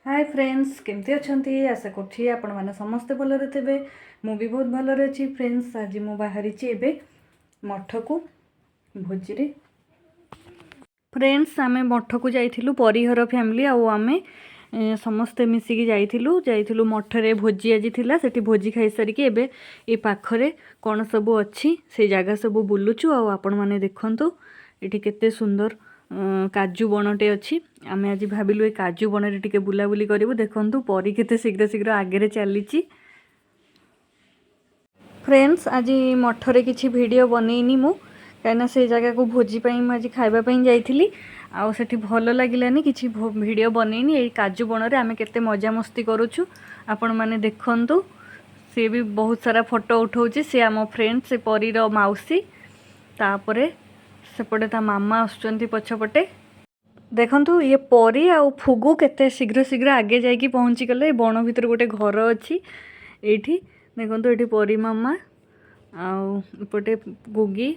Hi friends केमती अच्छी आशा करुँची आपण मैंने समस्ते भलरे थे मु भी बहुत भलरे अच्छी फ्रेंड्स। आज मु बाहरी एबे मठ को भोजी फ्रेंड्स आमे मठ को जाइथिलु परिहर फैमिली आमे समस्ते मिसिकी जाइथिलु मठरे भोजी आज थिला सेठी भोजी खाई सारिकी एबे ए पाखरे कौन सब अच्छी से जगह सब बुलुचु आपण माने देखंतु एठी केते सुंदर काजू बनटे अच्छी आमे आज भाविलु ए काजू बन टिके बुलाबुली करूँ। देखंतु परी केते शीघ्र शीघ्र आगे चली फ्रेंड्स। आज मठरे किछि वीडियो बनैनी मु कहीं से जगह को भोजी आज खाइबापी जाइली आउ सेठी भल लगिलानी किछि वीडियो बनैनी। ए काजू बनरे आमे केते मजा मस्ती करूछु आपण माने देखंतु। सी भी बहुत सारा फोटो उठाउछि से आम फ्रेंड से परीर माउसी तापरे सेपटे ता मामा आसुचंती पछपटे देखंतु ये परी आ फुगु केते शीघ्र शीघ्र आगे जाइकी पहुँची गले। बण भितर गोटे घर अच्छी एठी देखंतु एठी परी मामा आउपटे गुगी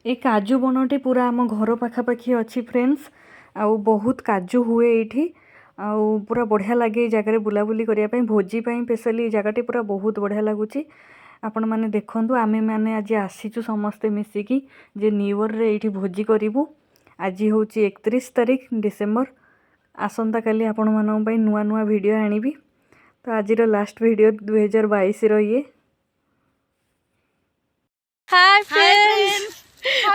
ए काजू बनटे पूरा आम घर पाखापाखी अच्छी फ्रेंड्स। आउ बहुत काजू हुए एठी आउ पूरा बढ़िया लगे जगह बुलाबुली करने भोजी स्पेशली जगह पूरा बहुत बढ़िया लगुच। आपण माने देखंतु आमे माने आज आसीचु समस्ते मिसिकी जे न्यू ईयर रे एठी भोजी करिवु। आज होची 31 तारीख डिसेम्बर आसंता काली आपण मानन पई नुआ नुआ वीडियो आनिबी। तो आज रो लास्ट वीडियो 2022 रो ये। हाय फ्रेंड्स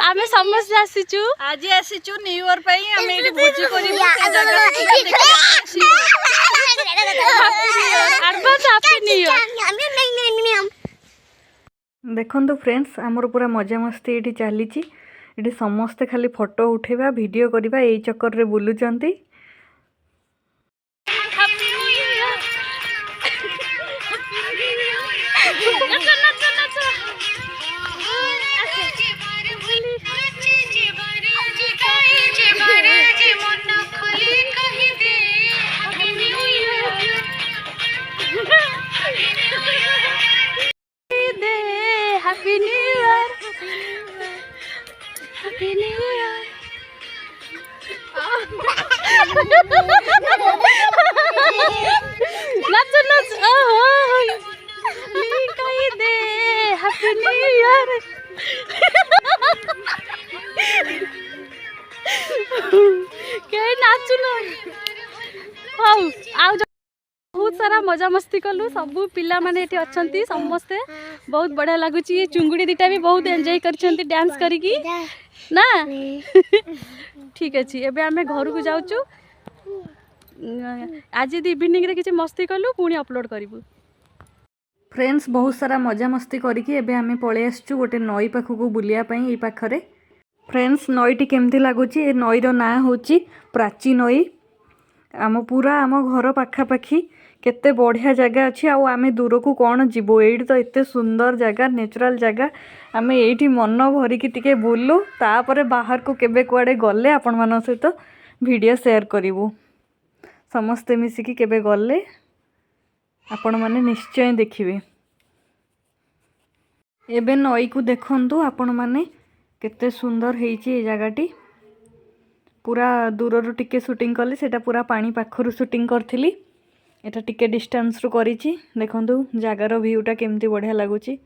आमे समस्त आसीचु आज आसीचु न्यू ईयर पई आमे एठी भोजी करिवु से जगह देखि एडवांस हैप्पी न्यू ईयर। देखंतु फ्रेंड्स आमर पूरा मजा मस्ती ये चली ये समस्ते खाली फोटो उठेबा वीडियो करबा एई चक्कर रे बुलुचंती। Happy new year happy new year. नाच नाच कही दे हैप्पी न्यू ईयर। कहीं नाचु न बहुत सारा मजा मस्ती कलु सबू पिला माने एठी अछंती समस्ते बहुत बढ़िया लगुच। चुंगुड़ी दीटा भी बहुत एंजॉय करछंती डांस करिकी ना ठीक अछि। एबे आमे घर को जाउचु आज इवनिंग रे किछि मस्ती कलु पुणी अपलोड करिवु। फ्रेंड्स बहुत सारा मजा मस्ती करिकी एबे आमे पळे आसचु गोटे नई पाखु को बुलिया पई ए पाखरे। फ्रेंड्स नईटी केमती लागुची ए नई रो ना होची प्राची नई आम पूरा आम घर पाखापाखी केते बढ़िया जगह अच्छी आमे दूर को कौन जीवो एठी तो एते सुंदर जगह नेचुरल जगह आमे एठी मन भरिकी टिके बुलू तापरे बाहर को केबे कुआडे गले आपण मान सहित वीडियो शेयर करिवु। समस्ते मिसिकी केबे गले आपण माने निश्चय देखिबे। एबे नई को देखंतु आपण माने केते सुंदर हेइची ए जगहटी पूरा दूर टिके शूटिंग कली सेटा पूरा पानी पाखरु शूटिंग करथिली एटा टिके डिस्टेंस रु करिछि। देखंतु जगार व्यूटा केमती बढ़िया लागुची।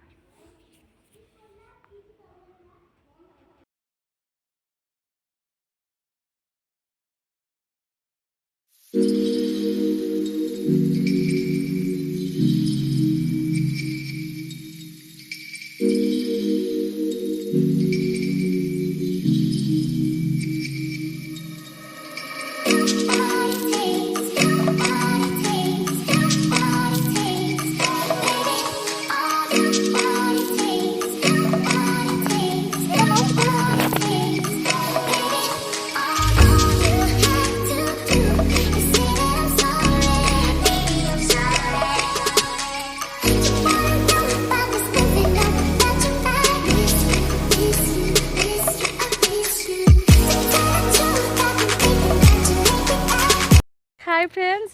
हाय फ्रेंड्स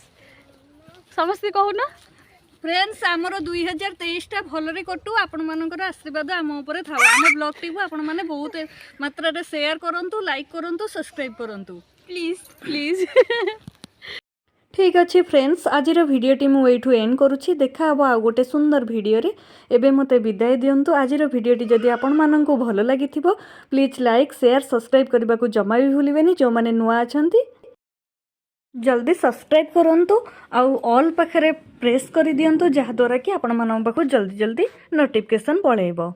समस्ते कहूना फ्रेंड्स आमर 2023 टा भलरे कटू आपण मानकर आशीर्वाद आम ऊपर थाउ। आम ब्लॉग टी आपण माने बहुत मात्रा रे शेयर करंतु लाइक करंतु सब्सक्राइब करंतु प्लीज प्लीज। ठीक अच्छे फ्रेंड्स आजिर भिडटी मुझे एंड करुच्ची देखा हम आउ गोटे सुंदर भिडियो एबे मते विदाय दिंतु। आजिर भिडियोटी जदि आपण मानंकु भल लागिथिबो प्लीज लाइक शेयर सब्सक्राइब करने को जमा भी भूलिबेनी। जो माने नुआ अछंती जल्दी सब्सक्राइब करंतु आउ ऑल पाखरे प्रेस कर दियंतु जहा द्वारा कि आपण मानन पाखु जल्दी जल्दी नोटिफिकेशन पळेइबो।